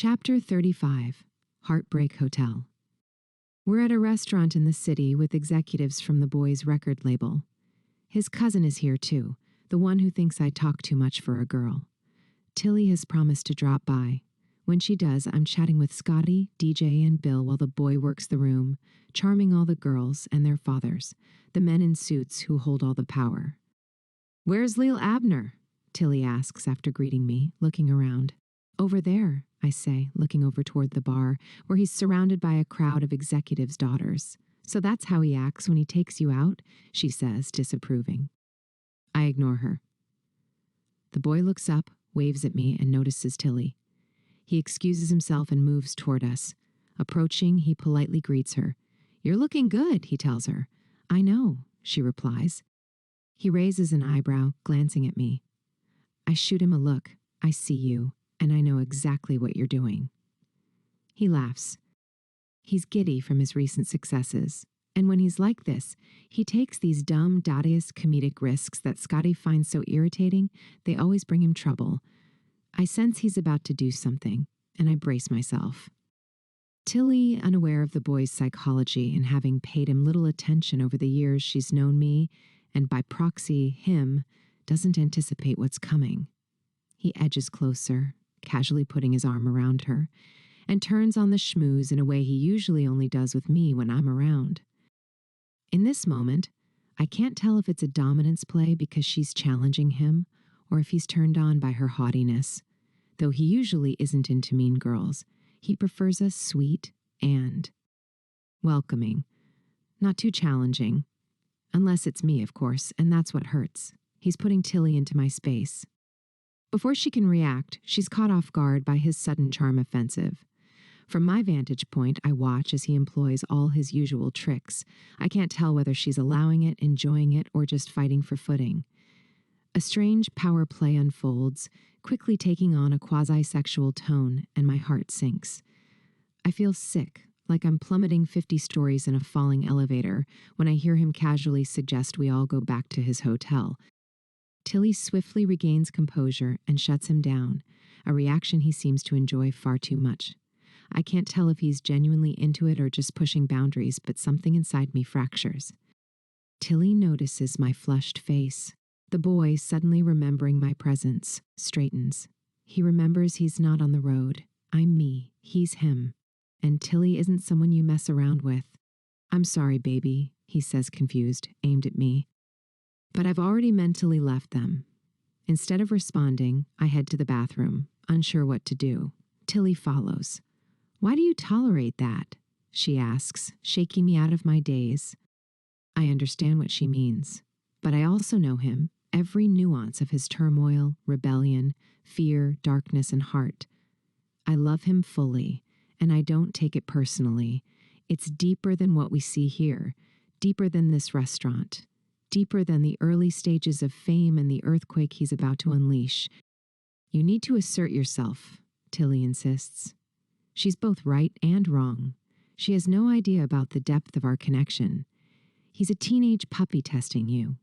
Chapter 35, Heartbreak Hotel. We're at a restaurant in the city with executives from the boy's record label. His cousin is here too, the one who thinks I talk too much for a girl. Tilly has promised to drop by. When she does, I'm chatting with Scotty, DJ, and Bill while the boy works the room, charming all the girls and their fathers, the men in suits who hold all the power. "Where's Lil Abner?" Tilly asks after greeting me, looking around. "Over there," I say, looking over toward the bar, where he's surrounded by a crowd of executives' daughters. "So that's how he acts when he takes you out?" she says, disapproving. I ignore her. The boy looks up, waves at me, and notices Tilly. He excuses himself and moves toward us. Approaching, he politely greets her. "You're looking good," he tells her. "I know," she replies. He raises an eyebrow, glancing at me. I shoot him a look. "I see you, and I know exactly what you're doing." He laughs. He's giddy from his recent successes, and when he's like this, he takes these dumb, Dadaist comedic risks that Scotty finds so irritating, they always bring him trouble. I sense he's about to do something, and I brace myself. Tilly, unaware of the boy's psychology and having paid him little attention over the years she's known me, and by proxy, him, doesn't anticipate what's coming. He edges closer, casually putting his arm around her, and turns on the schmooze in a way he usually only does with me when I'm around. In this moment, I can't tell if it's a dominance play because she's challenging him, or if he's turned on by her haughtiness. Though he usually isn't into mean girls, he prefers us sweet and welcoming, not too challenging. Unless it's me, of course, and that's what hurts. He's putting Tilly into my space. Before she can react, she's caught off guard by his sudden charm offensive. From my vantage point, I watch as he employs all his usual tricks. I can't tell whether she's allowing it, enjoying it, or just fighting for footing. A strange power play unfolds, quickly taking on a quasi-sexual tone, and my heart sinks. I feel sick, like I'm plummeting 50 stories in a falling elevator, when I hear him casually suggest we all go back to his hotel. Tilly swiftly regains composure and shuts him down, a reaction he seems to enjoy far too much. I can't tell if he's genuinely into it or just pushing boundaries, but something inside me fractures. Tilly notices my flushed face. The boy, suddenly remembering my presence, straightens. He remembers he's not on the road. I'm me. He's him. And Tilly isn't someone you mess around with. "I'm sorry, baby," he says confused, aimed at me. But I've already mentally left them. Instead of responding, I head to the bathroom, unsure what to do. Tilly follows. "Why do you tolerate that?" she asks, shaking me out of my daze. I understand what she means, but I also know him, every nuance of his turmoil, rebellion, fear, darkness, and heart. I love him fully, and I don't take it personally. It's deeper than what we see here, deeper than this restaurant. Deeper than the early stages of fame and the earthquake he's about to unleash. "You need to assert yourself," Tilly insists. She's both right and wrong. She has no idea about the depth of our connection. He's a teenage puppy testing you.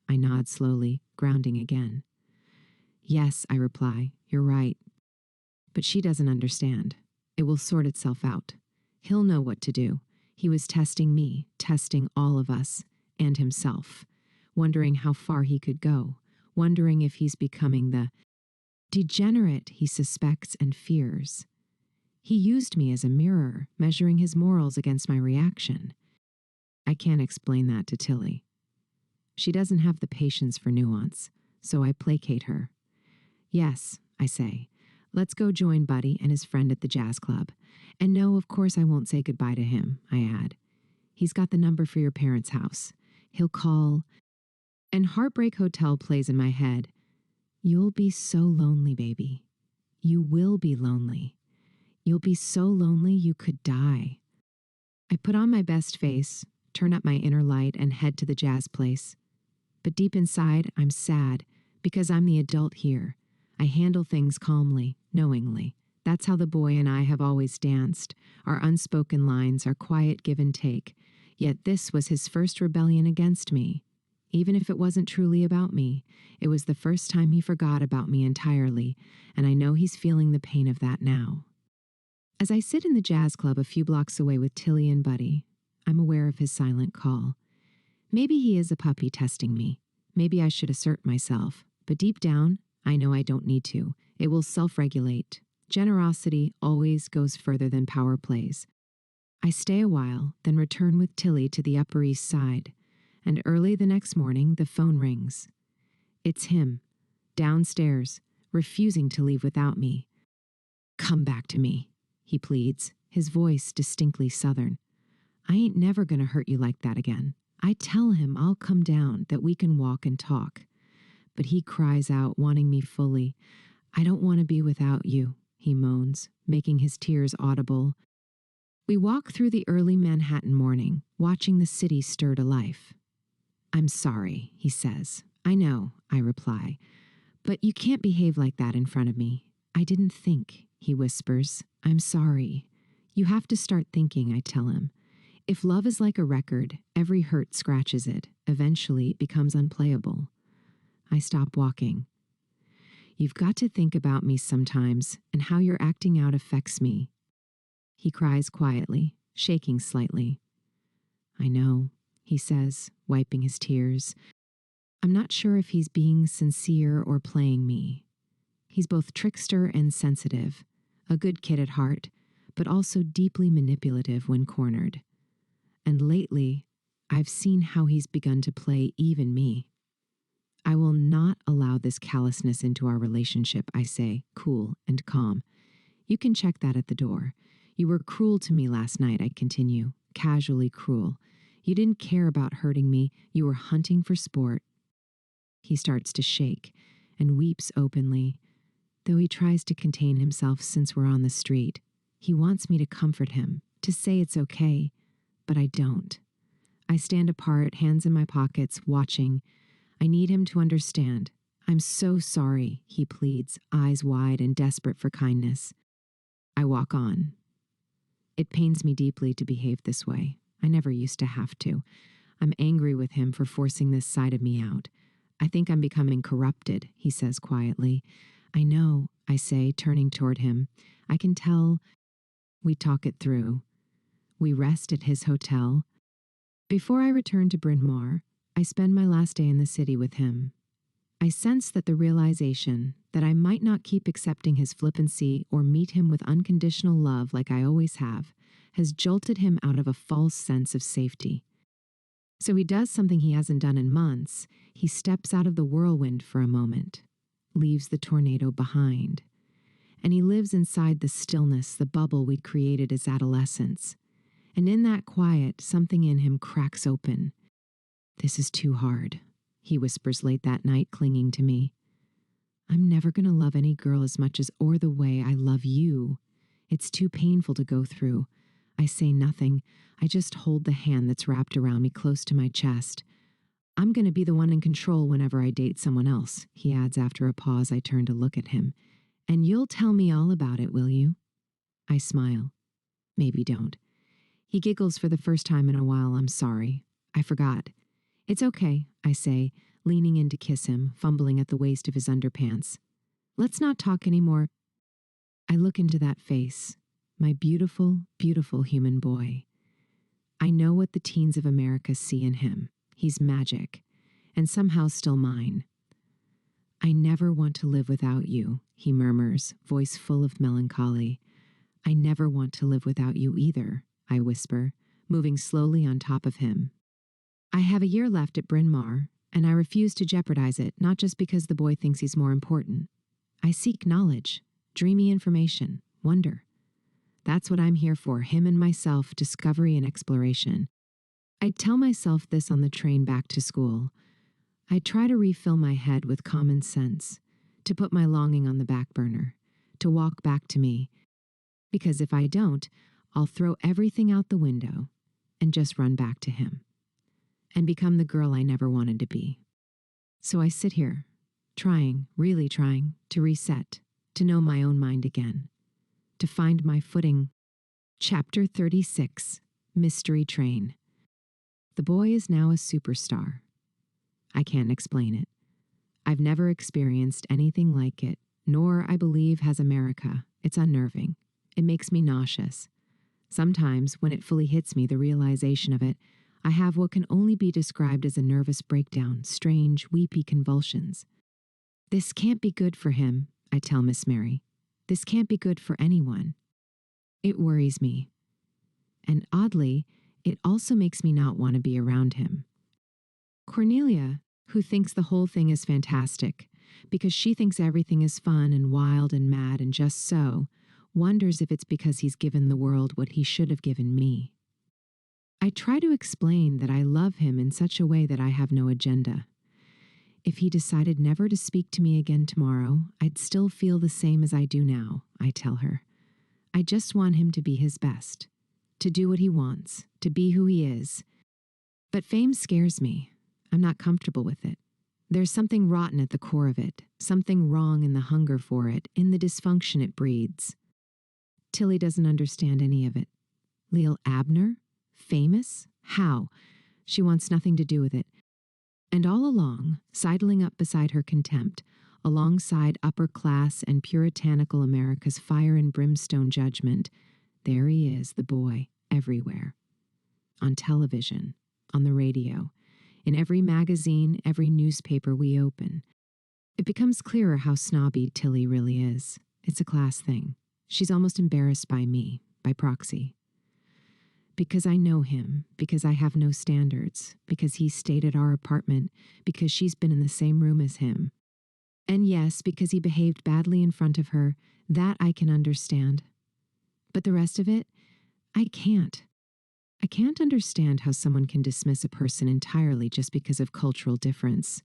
I nod slowly, grounding again. "Yes," I reply, "you're right." But she doesn't understand. It will sort itself out. He'll know what to do. He was testing me, testing all of us. And himself, wondering how far he could go, wondering if he's becoming the degenerate he suspects and fears. He used me as a mirror, measuring his morals against my reaction. I can't explain that to Tilly. She doesn't have the patience for nuance, so I placate her. "Yes," I say, "let's go join Buddy and his friend at the jazz club. And no, of course I won't say goodbye to him," I add. "He's got the number for your parents' house. He'll call." And Heartbreak Hotel plays in my head. "You'll be so lonely, baby. You will be lonely. You'll be so lonely you could die." I put on my best face, turn up my inner light, and head to the jazz place. But deep inside, I'm sad because I'm the adult here. I handle things calmly, knowingly. That's how the boy and I have always danced, our unspoken lines, our quiet give and take. Yet this was his first rebellion against me. Even if it wasn't truly about me, it was the first time he forgot about me entirely, and I know he's feeling the pain of that now. As I sit in the jazz club a few blocks away with Tilly and Buddy, I'm aware of his silent call. Maybe he is a puppy testing me. Maybe I should assert myself. But deep down, I know I don't need to. It will self-regulate. Generosity always goes further than power plays. I stay a while, then return with Tilly to the Upper East Side. And early the next morning, the phone rings. It's him, downstairs, refusing to leave without me. "Come back to me," he pleads, his voice distinctly Southern. "I ain't never gonna hurt you like that again." I tell him I'll come down, that we can walk and talk. But he cries out, wanting me fully. "I don't want to be without you," he moans, making his tears audible. We walk through the early Manhattan morning, watching the city stir to life. "I'm sorry," he says. "I know," I reply. "But you can't behave like that in front of me." "I didn't think," he whispers. "I'm sorry." "You have to start thinking," I tell him. "If love is like a record, every hurt scratches it. Eventually, it becomes unplayable." I stop walking. "You've got to think about me sometimes, and how your acting out affects me." He cries quietly, shaking slightly. "I know," he says, wiping his tears. I'm not sure if he's being sincere or playing me. He's both trickster and sensitive, a good kid at heart, but also deeply manipulative when cornered. And lately, I've seen how he's begun to play even me. "I will not allow this callousness into our relationship," I say, cool and calm. "You can check that at the door. You were cruel to me last night," I continue, casually cruel. "You didn't care about hurting me. You were hunting for sport." He starts to shake and weeps openly, though he tries to contain himself since we're on the street. He wants me to comfort him, to say it's okay, but I don't. I stand apart, hands in my pockets, watching. I need him to understand. "I'm so sorry," he pleads, eyes wide and desperate for kindness. I walk on. It pains me deeply to behave this way. I never used to have to. I'm angry with him for forcing this side of me out. "I think I'm becoming corrupted," he says quietly. "I know," I say, turning toward him. "I can tell." We talk it through. We rest at his hotel. Before I return to Bryn Mawr, I spend my last day in the city with him. I sense that the realization that I might not keep accepting his flippancy or meet him with unconditional love like I always have has jolted him out of a false sense of safety. So he does something he hasn't done in months. He steps out of the whirlwind for a moment, leaves the tornado behind, and he lives inside the stillness, the bubble we'd created as adolescents. And in that quiet, something in him cracks open. "This is too hard," he whispers late that night, clinging to me. "I'm never going to love any girl as much as or the way I love you. It's too painful to go through." I say nothing. I just hold the hand that's wrapped around me close to my chest. "I'm going to be the one in control whenever I date someone else," he adds after a pause. I turn to look at him. "And you'll tell me all about it, will you?" I smile. "Maybe don't." He giggles for the first time in a while. "I'm sorry. I forgot." "It's okay," I say, leaning in to kiss him, fumbling at the waist of his underpants. "Let's not talk anymore." I look into that face, my beautiful, beautiful human boy. I know what the teens of America see in him. He's magic, and somehow still mine. "I never want to live without you," he murmurs, voice full of melancholy. "I never want to live without you either," I whisper, moving slowly on top of him. I have a year left at Bryn Mawr, and I refuse to jeopardize it, not just because the boy thinks he's more important. I seek knowledge, dreamy information, wonder. That's what I'm here for, him and myself, discovery and exploration. I tell myself this on the train back to school. I try to refill my head with common sense, to put my longing on the back burner, to walk back to me. Because if I don't, I'll throw everything out the window and just run back to him and become the girl I never wanted to be. So I sit here, trying, really trying, to reset, to know my own mind again, to find my footing. Chapter 36, Mystery Train. The boy is now a superstar. I can't explain it. I've never experienced anything like it, nor, I believe, has America. It's unnerving. It makes me nauseous. Sometimes, when it fully hits me, the realization of it, I have what can only be described as a nervous breakdown, strange, weepy convulsions. This can't be good for him, I tell Miss Mary. This can't be good for anyone. It worries me. And oddly, it also makes me not want to be around him. Cornelia, who thinks the whole thing is fantastic, because she thinks everything is fun and wild and mad and just so, wonders if it's because he's given the world what he should have given me. I try to explain that I love him in such a way that I have no agenda. If he decided never to speak to me again tomorrow, I'd still feel the same as I do now, I tell her. I just want him to be his best, to do what he wants, to be who he is. But fame scares me. I'm not comfortable with it. There's something rotten at the core of it, something wrong in the hunger for it, in the dysfunction it breeds. Tilly doesn't understand any of it. Leal Abner? Famous? How? She wants nothing to do with it. And all along, sidling up beside her contempt, alongside upper-class and puritanical America's fire and brimstone judgment, there he is, the boy, everywhere. On television, on the radio, in every magazine, every newspaper we open. It becomes clearer how snobby Tilly really is. It's a class thing. She's almost embarrassed by me, by proxy. Because I know him, because I have no standards, because he stayed at our apartment, because she's been in the same room as him. And yes, because he behaved badly in front of her, that I can understand. But the rest of it, I can't. I can't understand how someone can dismiss a person entirely just because of cultural difference.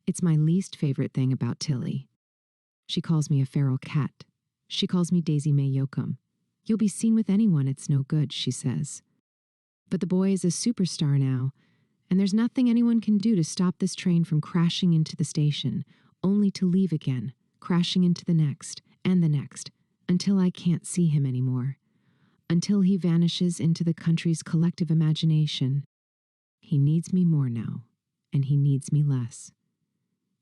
It's my least favorite thing about Tilly. She calls me a feral cat. She calls me Daisy May Yoakum. You'll be seen with anyone, it's no good, she says. But the boy is a superstar now, and there's nothing anyone can do to stop this train from crashing into the station, only to leave again, crashing into the next, until I can't see him anymore. Until he vanishes into the country's collective imagination. He needs me more now, and he needs me less.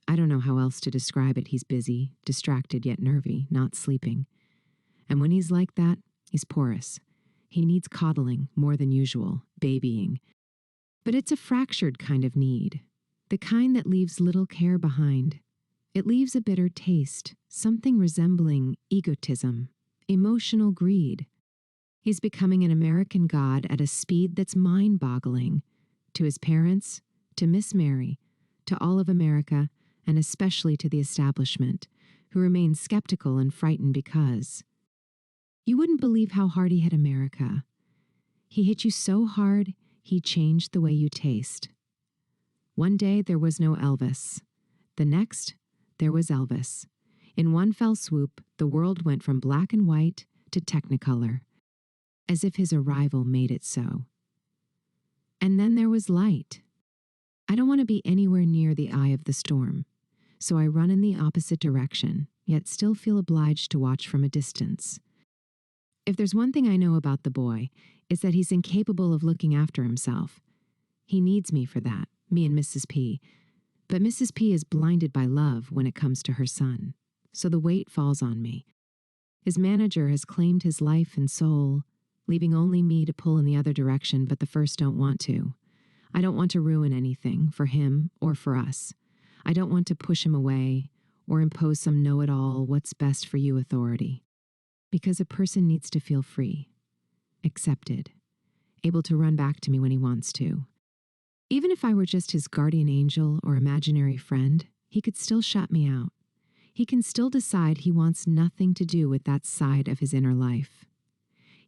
I don't know how else to describe it. He's busy, distracted yet nervy, not sleeping. And when he's like that, he's porous. He needs coddling more than usual, babying. But it's a fractured kind of need, the kind that leaves little care behind. It leaves a bitter taste, something resembling egotism, emotional greed. He's becoming an American god at a speed that's mind-boggling. To his parents, to Miss Mary, to all of America, and especially to the establishment, who remain skeptical and frightened because you wouldn't believe how hard he hit America. He hit you so hard, he changed the way you taste. One day there was no Elvis. The next, there was Elvis. In one fell swoop, the world went from black and white to Technicolor, as if his arrival made it so. And then there was light. I don't want to be anywhere near the eye of the storm, so I run in the opposite direction, yet still feel obliged to watch from a distance. If there's one thing I know about the boy, it's that he's incapable of looking after himself. He needs me for that, me and Mrs. P. But Mrs. P is blinded by love when it comes to her son, so the weight falls on me. His manager has claimed his life and soul, leaving only me to pull in the other direction, but the first don't want to. I don't want to ruin anything for him or for us. I don't want to push him away or impose some know-it-all, what's best for you authority. Because a person needs to feel free, accepted, able to run back to me when he wants to. Even if I were just his guardian angel or imaginary friend, he could still shut me out. He can still decide he wants nothing to do with that side of his inner life.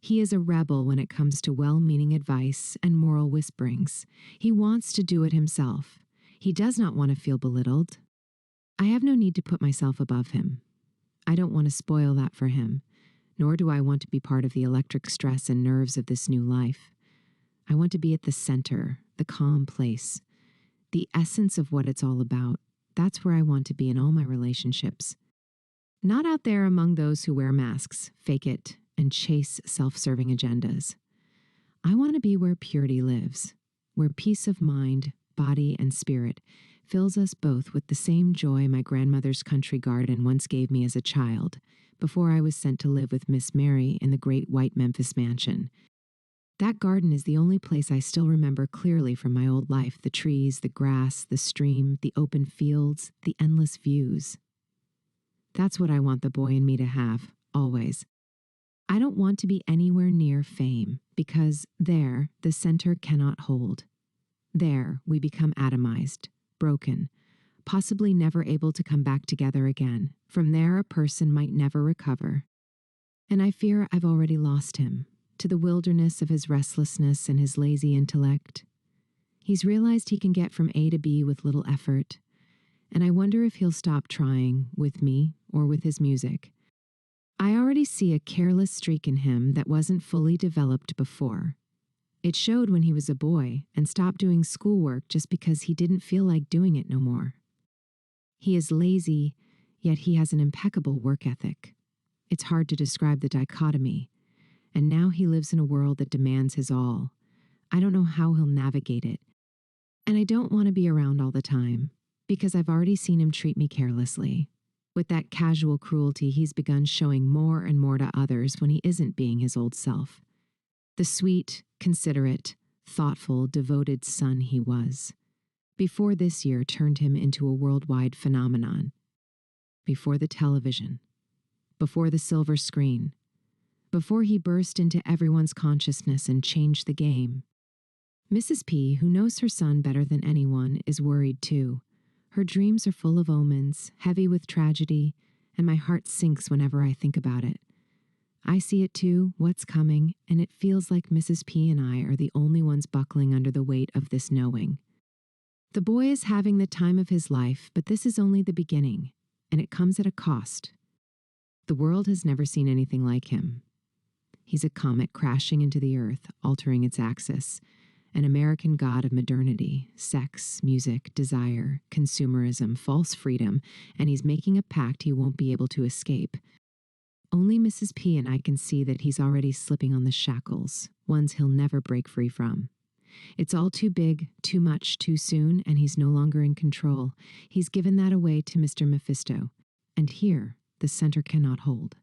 He is a rebel when it comes to well-meaning advice and moral whisperings. He wants to do it himself. He does not want to feel belittled. I have no need to put myself above him. I don't want to spoil that for him, nor do I want to be part of the electric stress and nerves of this new life. I want to be at the center, the calm place, the essence of what it's all about. That's where I want to be in all my relationships. Not out there among those who wear masks, fake it, and chase self-serving agendas. I want to be where purity lives, where peace of mind, body, and spirit fills us both with the same joy my grandmother's country garden once gave me as a child, before I was sent to live with Miss Mary in the great white Memphis mansion. That garden is the only place I still remember clearly from my old life: the trees, the grass, the stream, the open fields, the endless views. That's what I want the boy in me to have, always. I don't want to be anywhere near fame, because there the center cannot hold. There we become atomized, broken, possibly never able to come back together again. From there a person might never recover. And I fear I've already lost him, to the wilderness of his restlessness and his lazy intellect. He's realized he can get from A to B with little effort, and I wonder if he'll stop trying, with me or with his music. I already see a careless streak in him that wasn't fully developed before. It showed when he was a boy and stopped doing schoolwork just because he didn't feel like doing it no more. He is lazy, yet he has an impeccable work ethic. It's hard to describe the dichotomy, and now he lives in a world that demands his all. I don't know how he'll navigate it, and I don't want to be around all the time, because I've already seen him treat me carelessly. With that casual cruelty he's begun showing more and more to others when he isn't being his old self. The sweet, considerate, thoughtful, devoted son he was, before this year turned him into a worldwide phenomenon. Before the television, before the silver screen, before he burst into everyone's consciousness and changed the game. Mrs. P., who knows her son better than anyone, is worried too. Her dreams are full of omens, heavy with tragedy, and my heart sinks whenever I think about it. I see it too, what's coming, and it feels like Mrs. P. and I are the only ones buckling under the weight of this knowing. The boy is having the time of his life, but this is only the beginning, and it comes at a cost. The world has never seen anything like him. He's a comet crashing into the earth, altering its axis, an American god of modernity, sex, music, desire, consumerism, false freedom, and he's making a pact he won't be able to escape. Only Mrs. P. and I can see that he's already slipping on the shackles, ones he'll never break free from. It's all too big, too much, too soon, and he's no longer in control. He's given that away to Mr. Mephisto, and here the center cannot hold.